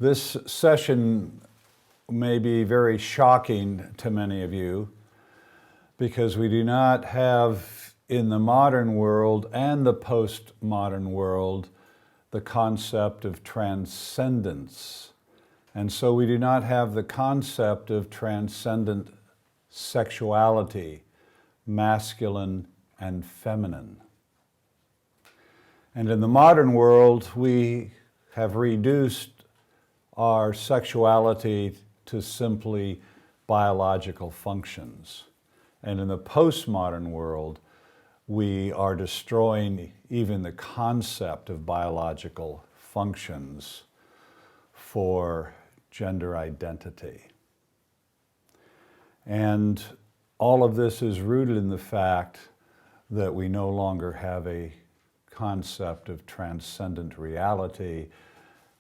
This session may be very shocking to many of you because we do not have in the modern world and the postmodern world the concept of transcendence. And so we do not have the concept of transcendent sexuality, masculine and feminine. And in the modern world, we have reduced our sexuality to simply biological functions. And in the postmodern world, we are destroying even the concept of biological functions for gender identity. And all of this is rooted in the fact that we no longer have a concept of transcendent reality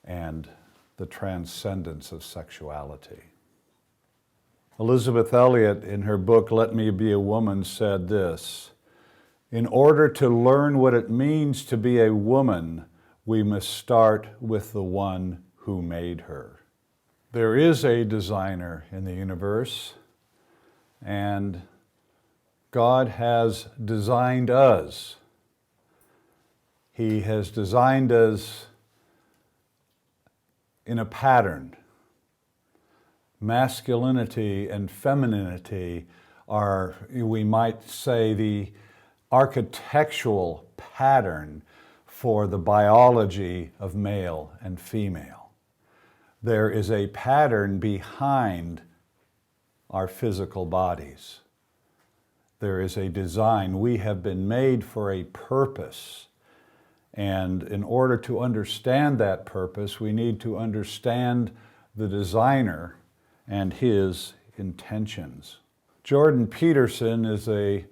and the transcendence of sexuality. Elizabeth Elliot, in her book, Let Me Be a Woman, said this: "In order to learn what it means to be a woman, we must start with the one who made her." There is a designer in the universe, and God has designed us. He has designed us in a pattern. Masculinity and femininity are, we might say, the architectural pattern for the biology of male and female. There is a pattern behind our physical bodies. There is a design. We have been made for a purpose. And in order to understand that purpose, we need to understand the designer and his intentions. Jordan Peterson is a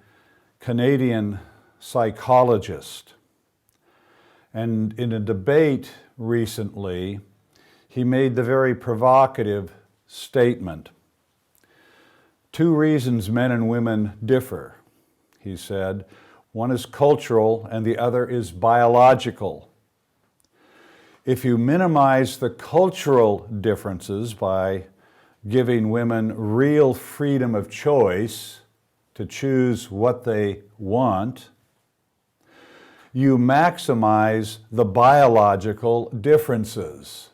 Canadian psychologist. And in a debate recently, he made the very provocative statement: "Two reasons men and women differ," he said. "One is cultural and the other is biological. If you minimize the cultural differences by giving women real freedom of choice to choose what they want, you maximize the biological differences."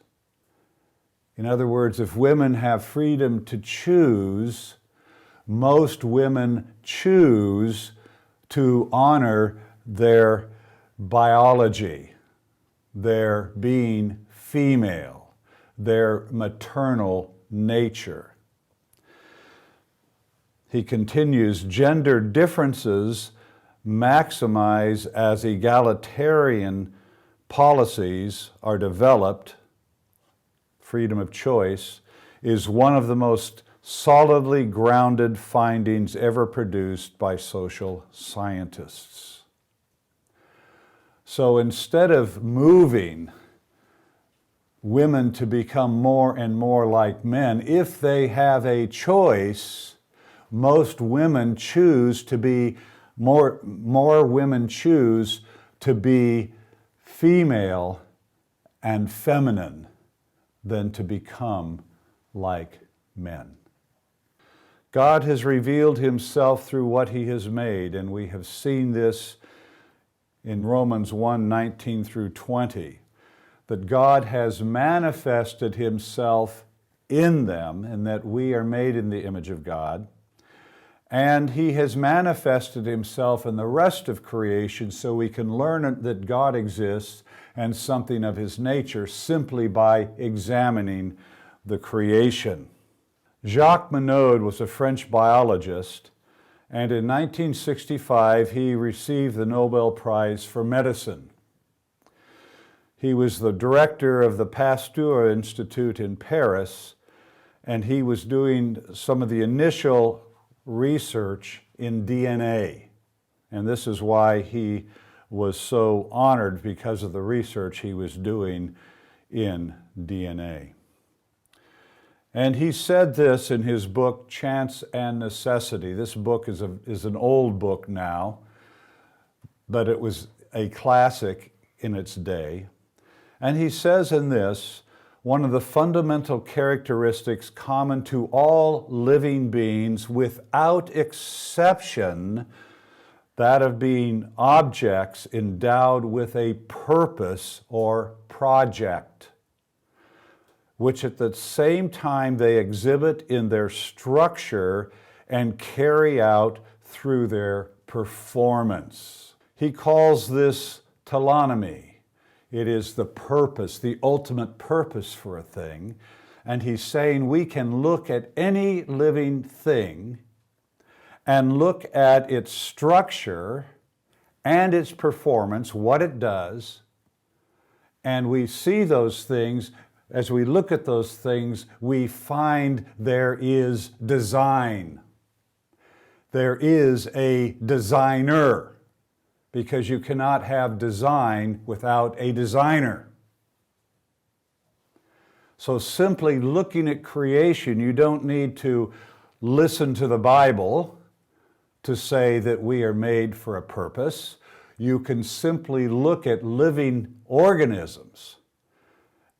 In other words, if women have freedom to choose, most women choose to honor their biology, their being female, their maternal nature. He continues, "Gender differences maximize as egalitarian policies are developed. Freedom of choice is one of the most solidly grounded findings ever produced by social scientists." So instead of moving women to become more and more like men, if they have a choice, most women choose to be, more women choose to be female and feminine than to become like men. God has revealed himself through what he has made, and we have seen this in Romans 1:19 through 20, that God has manifested himself in them, and that we are made in the image of God. And he has manifested himself in the rest of creation so we can learn that God exists and something of his nature simply by examining the creation. Jacques Monod was a French biologist, and in 1965 he received the Nobel Prize for Medicine. He was the director of the Pasteur Institute in Paris, and he was doing some of the initial research in DNA. And this is why he was so honored, because of the research he was doing in DNA. And he said this in his book, Chance and Necessity. This book is an old book now, but it was a classic in its day. And he says in this, one of the fundamental characteristics common to all living beings without exception, that of being objects endowed with a purpose or project, which at the same time they exhibit in their structure and carry out through their performance. He calls this telonomy. It is the purpose, the ultimate purpose for a thing. And he's saying we can look at any living thing and look at its structure and its performance, what it does, and we see those things. As we look at those things, we find there is design. There is a designer, because you cannot have design without a designer. So simply looking at creation, you don't need to listen to the Bible to say that we are made for a purpose. You can simply look at living organisms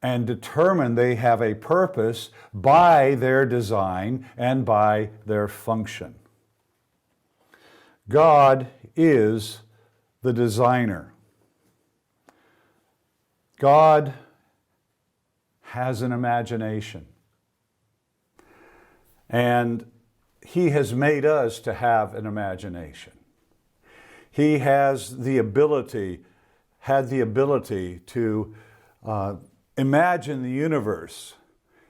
and determine they have a purpose by their design and by their function. God is the designer. God has an imagination. And He has made us to have an imagination. He has had the ability to imagine the universe.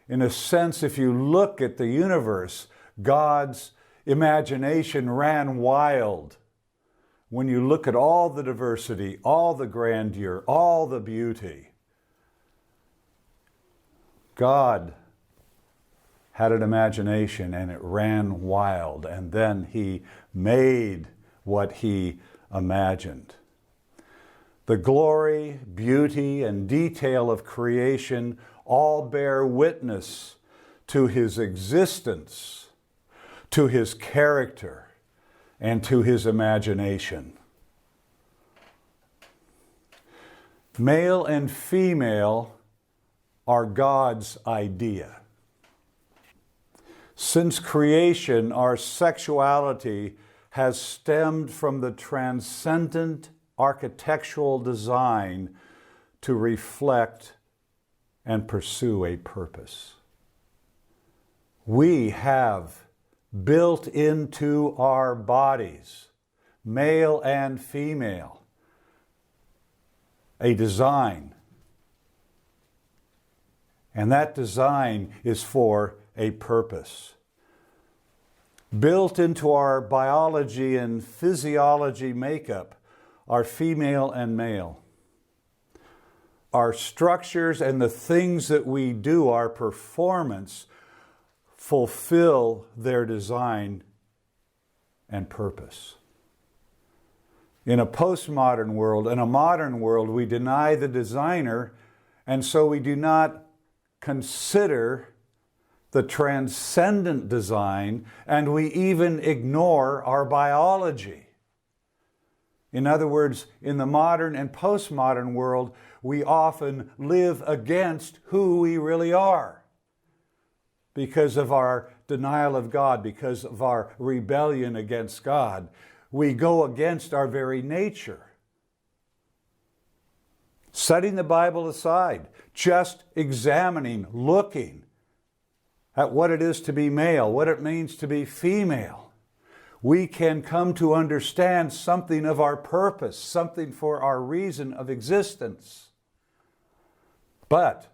In a sense, if you look at the universe, God's imagination ran wild. When you look at all the diversity, all the grandeur, all the beauty, God had an imagination and it ran wild, and then He made what He imagined. The glory, beauty, and detail of creation all bear witness to His existence, to His character, and to His imagination. Male and female are God's idea. Since creation, our sexuality has stemmed from the transcendent architectural design to reflect and pursue a purpose. We have built into our bodies, male and female, a design. And that design is for a purpose. Built into our biology and physiology makeup are female and male. Our structures and the things that we do, our performance, fulfill their design and purpose. In a postmodern world, in a modern world, we deny the designer, and so we do not consider the transcendent design, and we even ignore our biology. In other words, in the modern and postmodern world, we often live against who we really are because of our denial of God, because of our rebellion against God. We go against our very nature. Setting the Bible aside, just examining, looking at what it is to be male, what it means to be female, we can come to understand something of our purpose, something for our reason of existence. But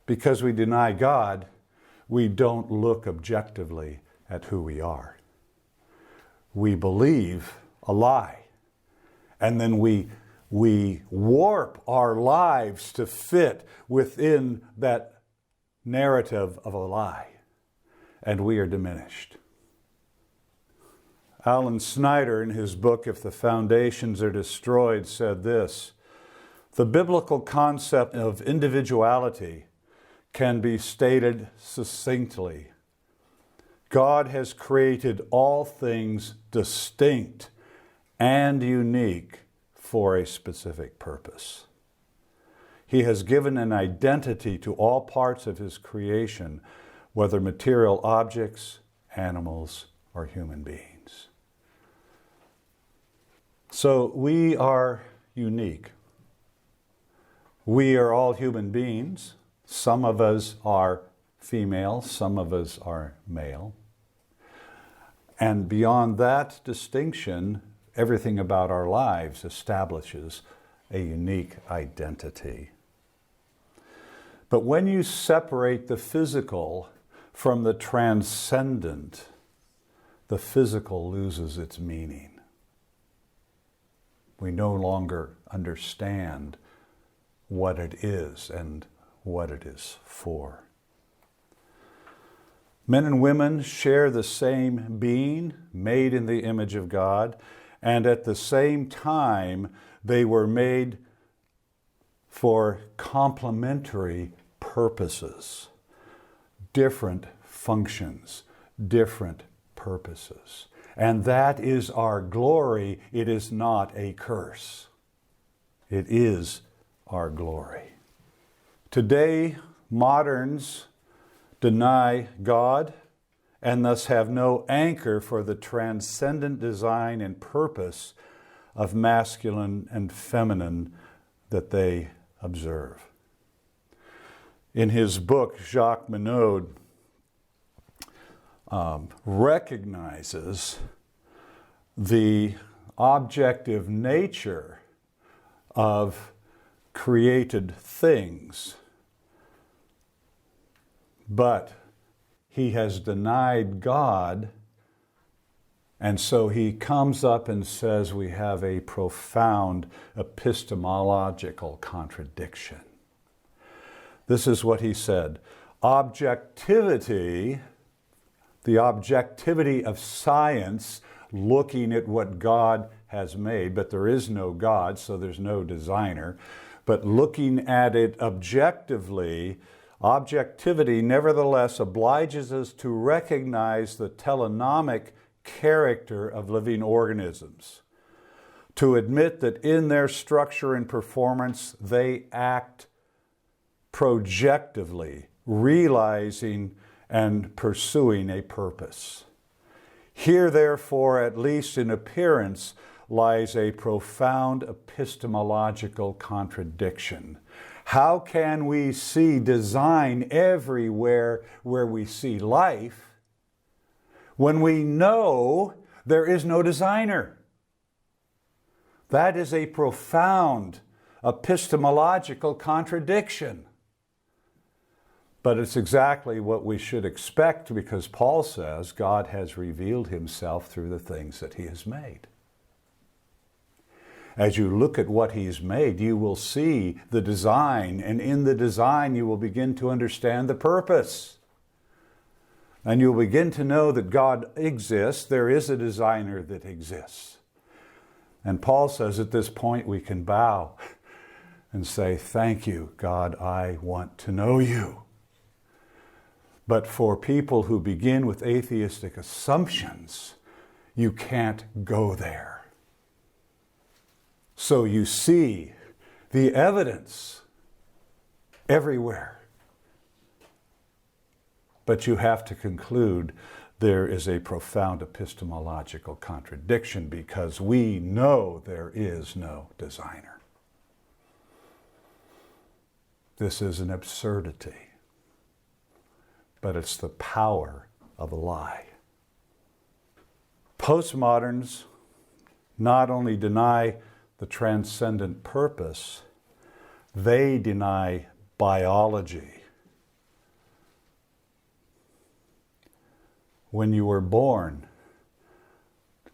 because we deny God, we don't look objectively at who we are. We believe a lie, and then we warp our lives to fit within that narrative of a lie, and we are diminished. Alan Snyder, in his book, If the Foundations Are Destroyed, said this: the biblical concept of individuality can be stated succinctly. God has created all things distinct and unique for a specific purpose. He has given an identity to all parts of his creation, whether material objects, animals, or human beings. So we are unique. We are all human beings. Some of us are female, some of us are male. And beyond that distinction, everything about our lives establishes a unique identity. But when you separate the physical from the transcendent, the physical loses its meaning. We no longer understand what it is and what it is for. Men and women share the same being, made in the image of God, and at the same time, they were made for complementary purposes, different functions, different purposes. And that is our glory. It is not a curse. It is our glory. Today, moderns deny God and thus have no anchor for the transcendent design and purpose of masculine and feminine that they observe. In his book, Jacques Monod recognizes the objective nature of created things, but he has denied God, and so he comes up and says we have a profound epistemological contradiction. This is what he said: objectivity, the objectivity of science, looking at what God has made, but there is no God, so there's no designer, but looking at it objectively, objectivity nevertheless obliges us to recognize the telenomic character of living organisms, to admit that in their structure and performance they act projectively, realizing and pursuing a purpose. Here, therefore, at least in appearance, lies a profound epistemological contradiction. How can we see design everywhere where we see life when we know there is no designer? That is a profound epistemological contradiction. But it's exactly what we should expect, because Paul says God has revealed himself through the things that he has made. As you look at what he's made, you will see the design, and in the design you will begin to understand the purpose. And you'll begin to know that God exists. There is a designer that exists. And Paul says at this point we can bow and say, thank you, God, I want to know you. But for people who begin with atheistic assumptions, you can't go there. So you see the evidence everywhere. But you have to conclude there is a profound epistemological contradiction, because we know there is no designer. This is an absurdity, but it's the power of a lie. Postmoderns not only deny the transcendent purpose, they deny biology. When you were born,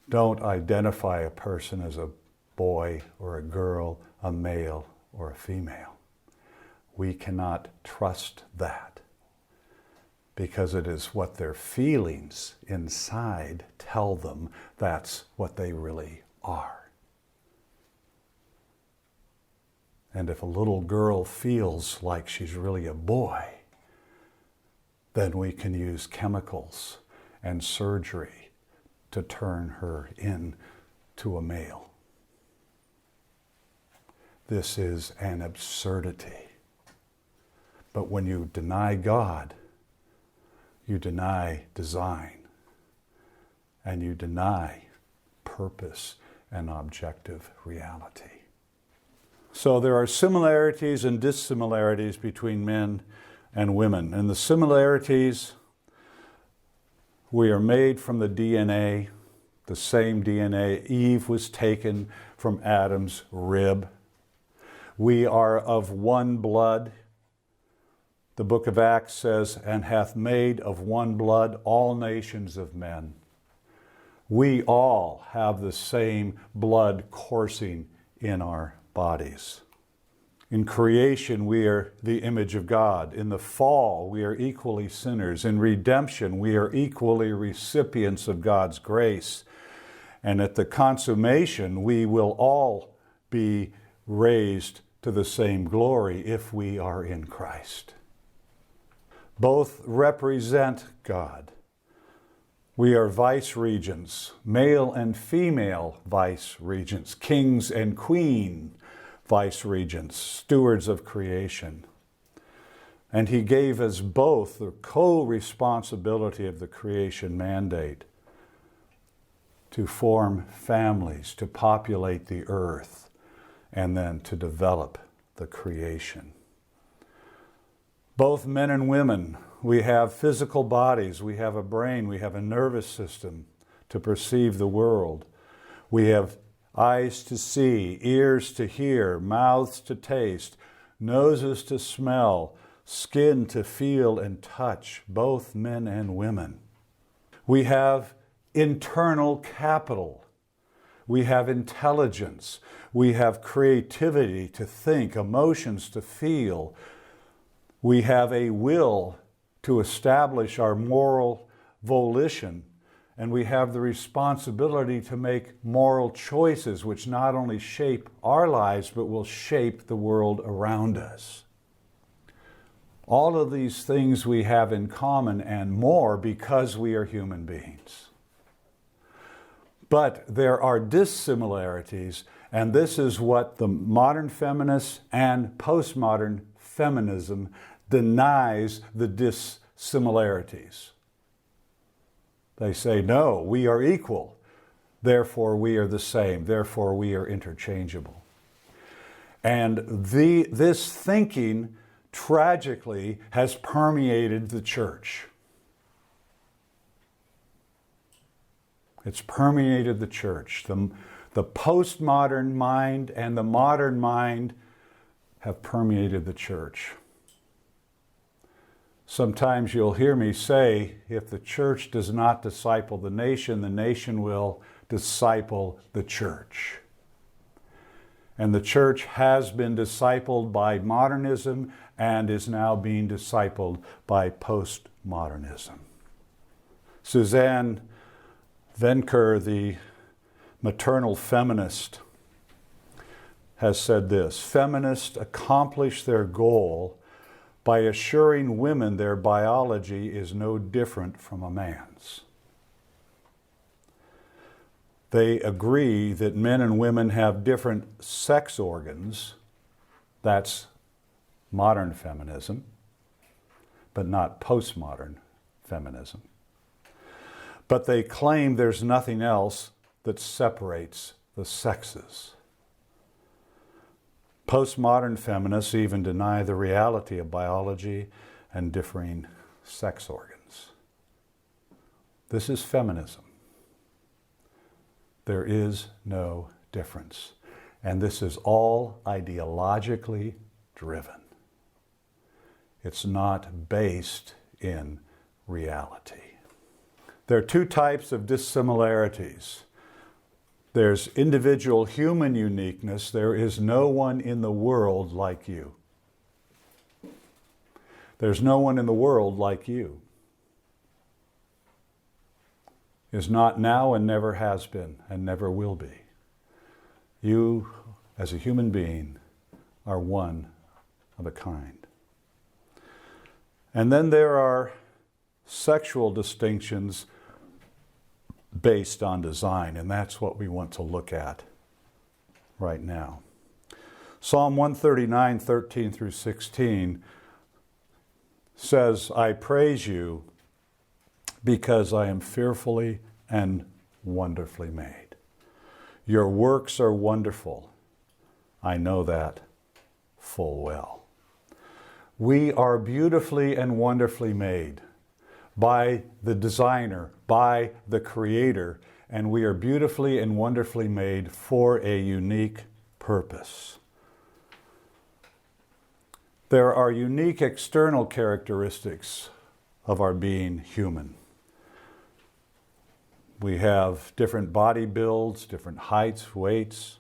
don't identify a person as a boy or a girl, a male or a female. We cannot trust that, because it is what their feelings inside tell them that's what they really are. And if a little girl feels like she's really a boy, then we can use chemicals and surgery to turn her into a male. this is an absurdity. But when you deny God, you deny design, and you deny purpose and objective reality. So there are similarities and dissimilarities between men and women. And the similarities, we are made from the DNA, the same DNA. Eve was taken from Adam's rib. We are of one blood. The book of Acts says, and hath made of one blood all nations of men. We all have the same blood coursing in our bodies. In creation, we are the image of God. In the fall, we are equally sinners. In redemption, we are equally recipients of God's grace. And at the consummation, we will all be raised to the same glory if we are in Christ. Both represent God. We are vice-regents, male and female vice-regents, kings and queen vice-regents, stewards of creation. And he gave us both the co-responsibility of the creation mandate to form families, to populate the earth, and then to develop the creation. Both men and women, we have physical bodies, we have a brain, we have a nervous system to perceive the world. We have eyes to see, ears to hear, mouths to taste, noses to smell, skin to feel and touch, both men and women. We have internal capital. We have intelligence. We have creativity to think, emotions to feel. We have a will to establish our moral volition, and we have the responsibility to make moral choices which not only shape our lives, but will shape the world around us. All of these things we have in common and more because we are human beings. But there are dissimilarities, and this is what the modern feminists and postmodern feminism denies the dissimilarities. They say, no, we are equal, therefore we are the same, therefore we are interchangeable. And this thinking, tragically, has permeated the church. It's permeated the church. The postmodern mind and the modern mind have permeated the church. Sometimes you'll hear me say, if the church does not disciple the nation will disciple the church. And the church has been discipled by modernism and is now being discipled by postmodernism. Suzanne Venker, the maternal feminist, has said this: feminists accomplish their goal by assuring women their biology is no different from a man's. They agree that men and women have different sex organs. That's modern feminism, but not postmodern feminism. But they claim there's nothing else that separates the sexes. Postmodern feminists even deny the reality of biology and differing sex organs. This is feminism. There is no difference. And this is all ideologically driven. It's not based in reality. There are two types of dissimilarities. There's individual human uniqueness. There is no one in the world like you. There's no one in the world like you. Is not now and never has been and never will be. You, as a human being, are one of a kind. And then there are sexual distinctions based on design, and that's what we want to look at right now. Psalm 139, 13 through 16 says, I praise you because I am fearfully and wonderfully made. Your works are wonderful. I know that full well. We are beautifully and wonderfully made by the designer, by the creator, and we are beautifully and wonderfully made for a unique purpose. There are unique external characteristics of our being human. We have different body builds, different heights, weights,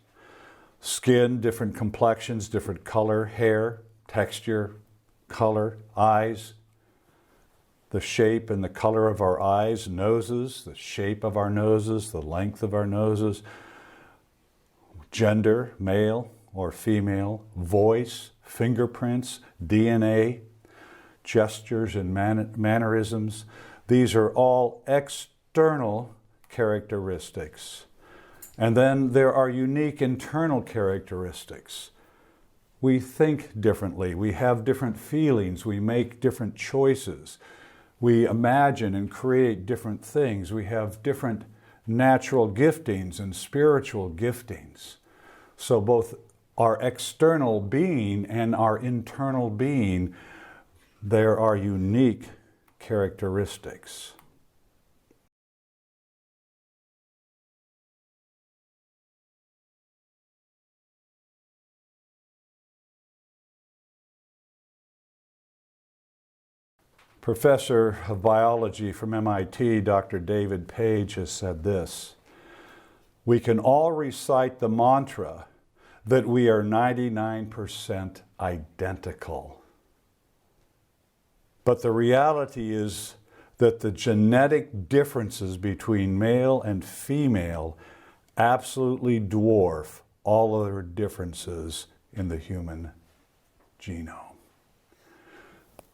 skin, different complexions, different color, hair, texture, color, eyes, the shape and the color of our eyes, noses, the shape of our noses, the length of our noses, gender, male or female, voice, fingerprints, DNA, gestures and mannerisms. These are all external characteristics. And then there are unique internal characteristics. We think differently, we have different feelings, we make different choices, we imagine and create different things, we have different natural giftings and spiritual giftings. So both our external being and our internal being, there are unique characteristics. Professor of biology from MIT, Dr. David Page, has said this: we can all recite the mantra that we are 99% identical. But the reality is that the genetic differences between male and female absolutely dwarf all other differences in the human genome.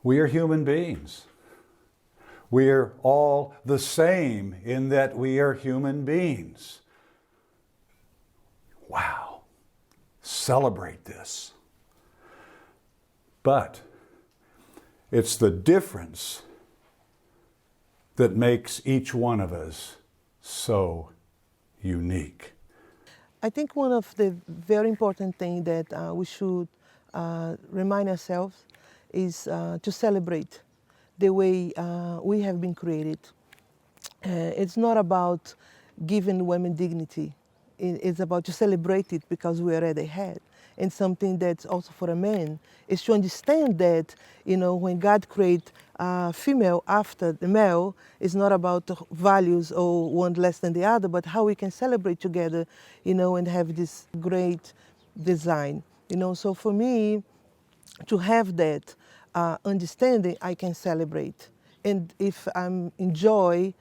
We are human beings. We are all the same in that we are human beings. Wow. Celebrate this. But it's the difference that makes each one of us so unique. I think one of the very important things that we should remind ourselves is to celebrate the way we have been created. It's not about giving women dignity. It's about to celebrate it because we already had. And something that's also for a man is to understand that, you know, when God created female after the male, it's not about values or one less than the other, but how we can celebrate together, you know, and have this great design. You know, so for me, to have that understanding, I can celebrate. And if I enjoy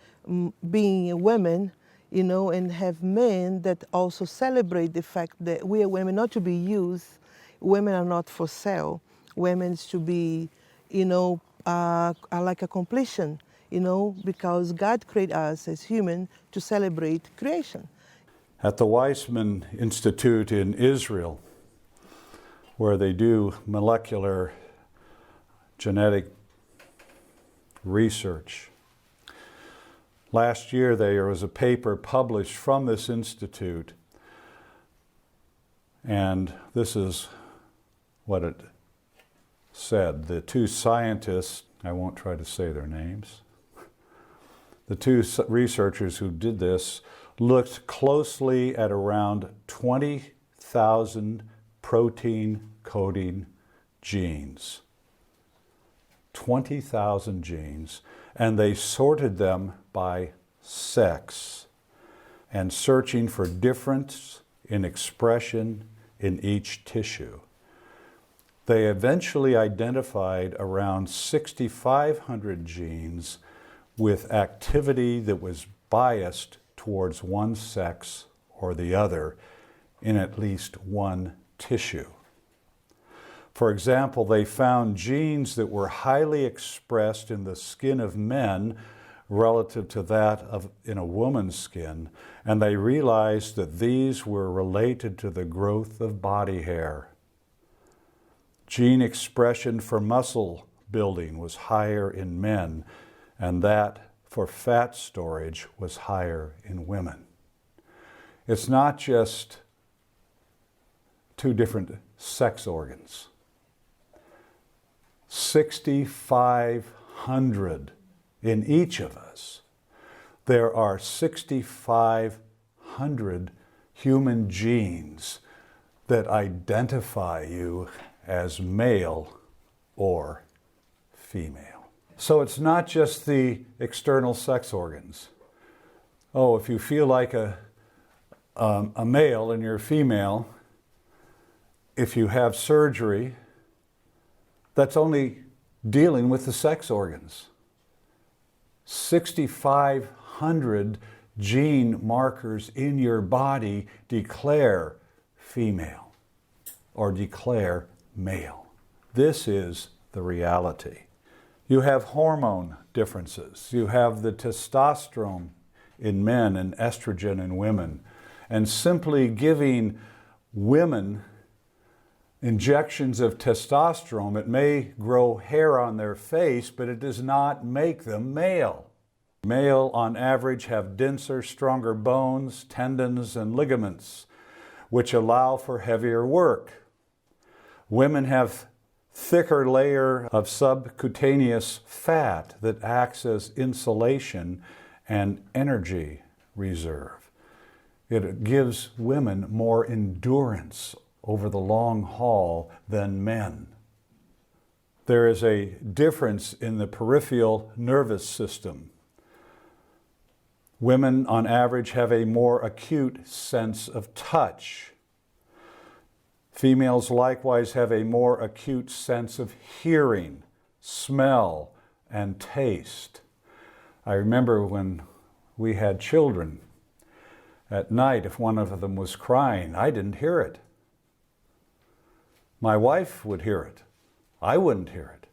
being a woman, you know, and have men that also celebrate the fact that we are women not to be used, women are not for sale, women is to be, you know, like a completion, you know, because God created us as human to celebrate creation. At the Weizmann Institute in Israel, where they do molecular genetic research, last year there was a paper published from this institute, and this is what it said. The two scientists, I won't try to say their names, the two researchers who did this looked closely at around 20,000 protein coding genes. 20,000 genes, and they sorted them by sex and searching for difference in expression in each tissue. They eventually identified around 6,500 genes with activity that was biased towards one sex or the other in at least one tissue. For example, they found genes that were highly expressed in the skin of men relative to that of in a woman's skin, and they realized that these were related to the growth of body hair Gene expression for muscle building was higher in men, and that for fat storage was higher in women. It's not just two different sex organs. 6,500 in each of us. There are 6,500 human genes that identify you as male or female. So it's not just the external sex organs. Oh, if you feel like a male and you're female, if you have surgery, that's only dealing with the sex organs. 6,500 gene markers in your body declare female or declare male. This is the reality. You have hormone differences. You have the testosterone in men and estrogen in women. And simply giving women injections of testosterone, it may grow hair on their face, but it does not make them male. Male, on average, have denser, stronger bones, tendons, and ligaments, which allow for heavier work. Women have thicker layer of subcutaneous fat that acts as insulation and energy reserve. It gives women more endurance over the long haul than men. There is a difference in the peripheral nervous system. Women, on average, have a more acute sense of touch. Females likewise have a more acute sense of hearing, smell, and taste. I remember when we had children, at night, if one of them was crying, I didn't hear it. My wife would hear it. I wouldn't hear it.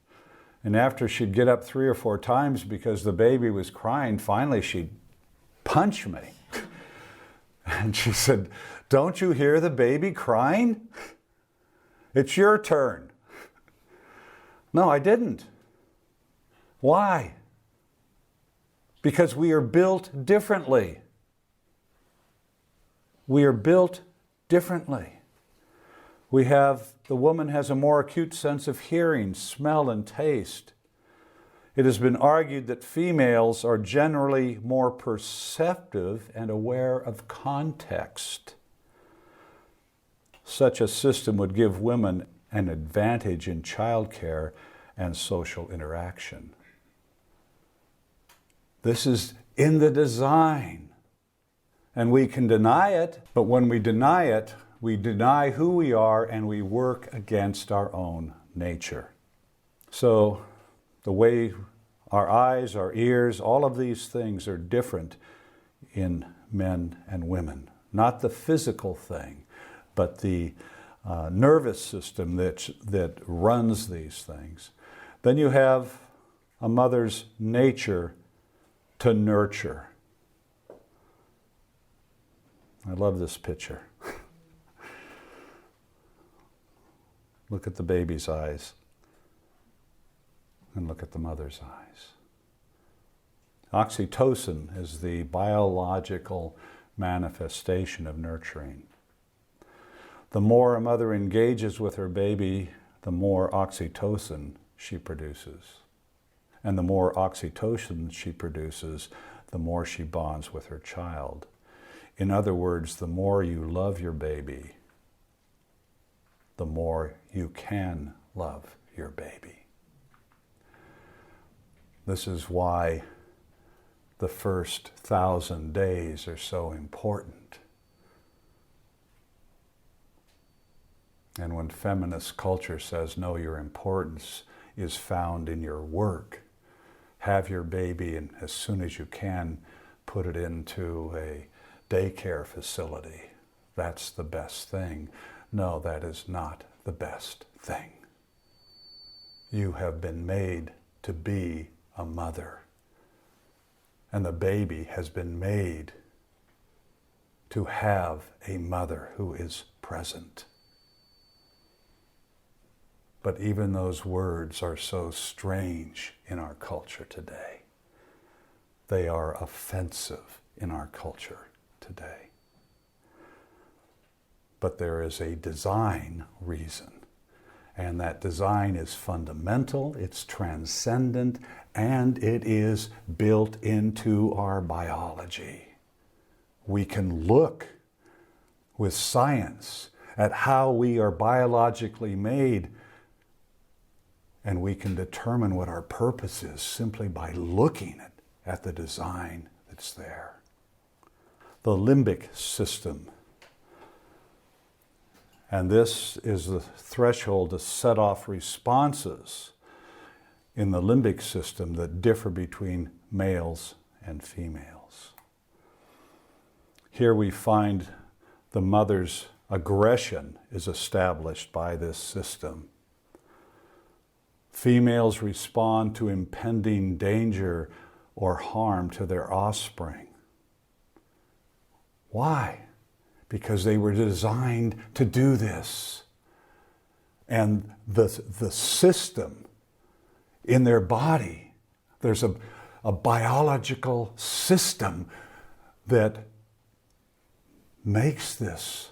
And after she'd get up 3 or 4 times because the baby was crying, finally she'd punch me. And she said, "Don't you hear the baby crying? It's your turn." No, I didn't. Why? Because we are built differently. We are built differently. The woman has a more acute sense of hearing, smell, and taste. It has been argued that females are generally more perceptive and aware of context. Such a system would give women an advantage in childcare and social interaction. This is in the design. And we can deny it, but when we deny it, we deny who we are and we work against our own nature. So the way our eyes, our ears, all of these things are different in men and women. Not the physical thing, but the nervous system that runs these things. Then you have a mother's nature to nurture. I love this picture. Look at the baby's eyes and look at the mother's eyes. Oxytocin is the biological manifestation of nurturing. The more a mother engages with her baby, the more oxytocin she produces. And the more oxytocin she produces, the more she bonds with her child. In other words, the more you love your baby, the more you can love your baby. This is why the first 1,000 days are so important. And when feminist culture says, no, your importance is found in your work, have your baby and as soon as you can, put it into a daycare facility. That's the best thing. No, that is not the best thing. You have been made to be a mother. And the baby has been made to have a mother who is present. But even those words are so strange in our culture today. They are offensive in our culture today. But there is a design reason. And that design is fundamental, it's transcendent, and it is built into our biology. We can look with science at how we are biologically made, and we can determine what our purpose is simply by looking at the design that's there. The limbic system. And this is the threshold to set off responses in the limbic system that differ between males and females. Here we find the mother's aggression is established by this system. Females respond to impending danger or harm to their offspring. Why? Because they were designed to do this. And the system in their body, there's a biological system that makes this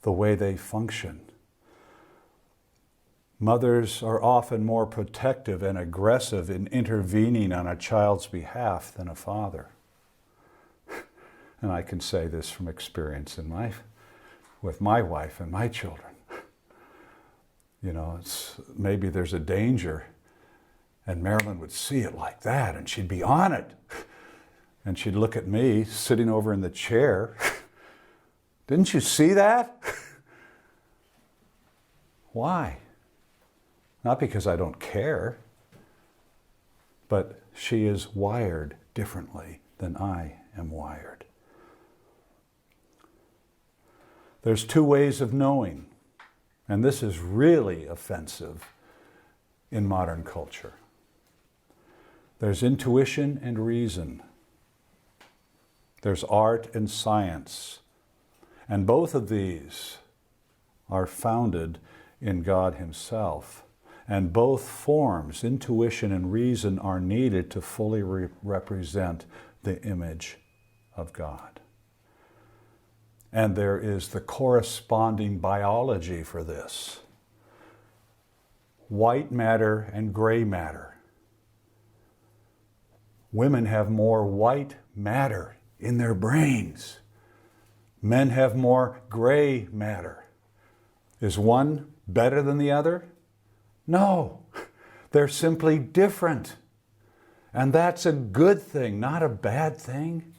the way they function. Mothers are often more protective and aggressive in intervening on a child's behalf than a father. And I can say this from experience in life with my wife and my children. You know, maybe there's a danger, and Marilyn would see it like that, and she'd be on it. And she'd look at me sitting over in the chair. Didn't you see that? Why? Not because I don't care, but she is wired differently than I am wired. There's two ways of knowing, and this is really offensive in modern culture. There's intuition and reason. There's art and science. And both of these are founded in God Himself. And both forms, intuition and reason, are needed to fully represent the image of God. And there is the corresponding biology for this. White matter and gray matter. Women have more white matter in their brains. Men have more gray matter. Is one better than the other? No, they're simply different. And that's a good thing, not a bad thing.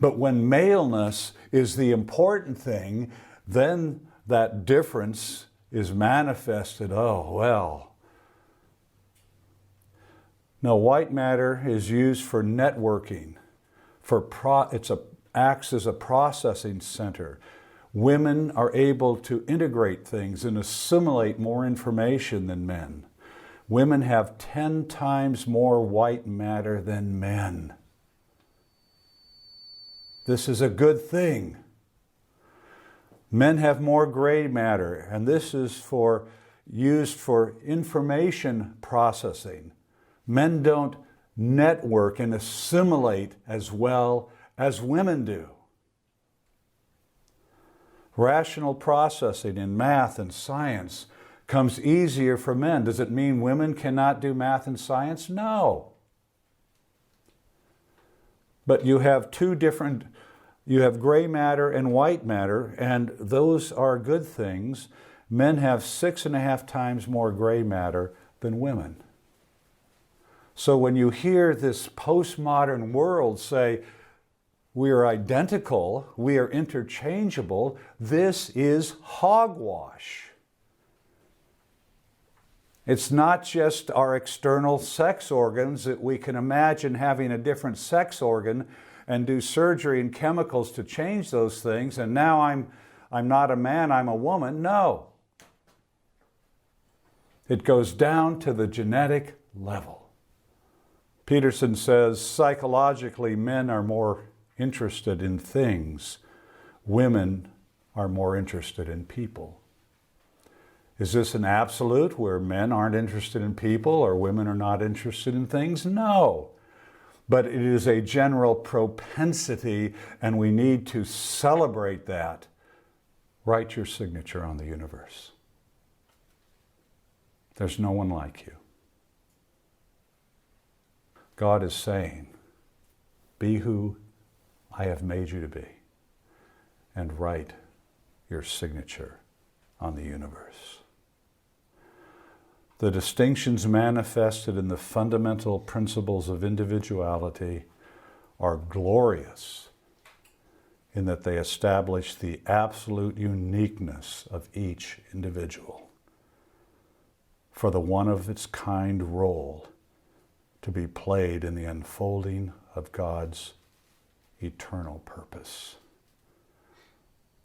But when maleness is the important thing, then that difference is manifested. Oh, well. No, white matter is used for networking. Acts as a processing center. Women are able to integrate things and assimilate more information than men. Women have 10 times more white matter than men. This is a good thing. Men have more gray matter, and this is used for information processing. Men don't network and assimilate as well as women do. Rational processing in math and science comes easier for men. Does it mean women cannot do math and science? No. But you have you have gray matter and white matter, and those are good things. Men have 6.5 times more gray matter than women. So when you hear this postmodern world say, we are identical, we are interchangeable, this is hogwash. It's not just our external sex organs that we can imagine having a different sex organ and do surgery and chemicals to change those things, and now I'm not a man, I'm a woman. No. It goes down to the genetic level. Peterson says, psychologically, men are more interested in things. Women are more interested in people. Is this an absolute where men aren't interested in people or women are not interested in things? No. But it is a general propensity, and we need to celebrate that. Write your signature on the universe. There's no one like you. God is saying, be who I have made you to be, and write your signature on the universe. The distinctions manifested in the fundamental principles of individuality are glorious in that they establish the absolute uniqueness of each individual for the one-of-its-kind role to be played in the unfolding of God's eternal purpose.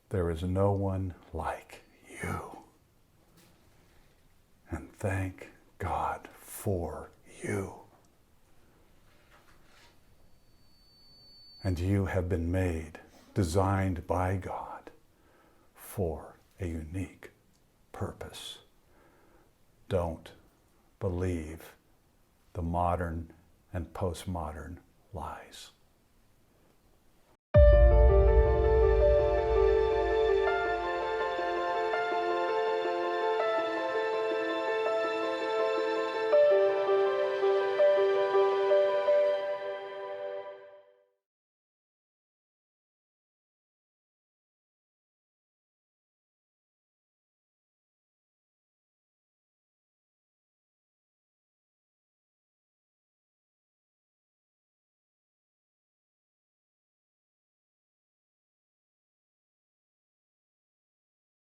There is no one like you. And thank God for you. And you have been made, designed by God for a unique purpose. Don't believe the modern and postmodern lies.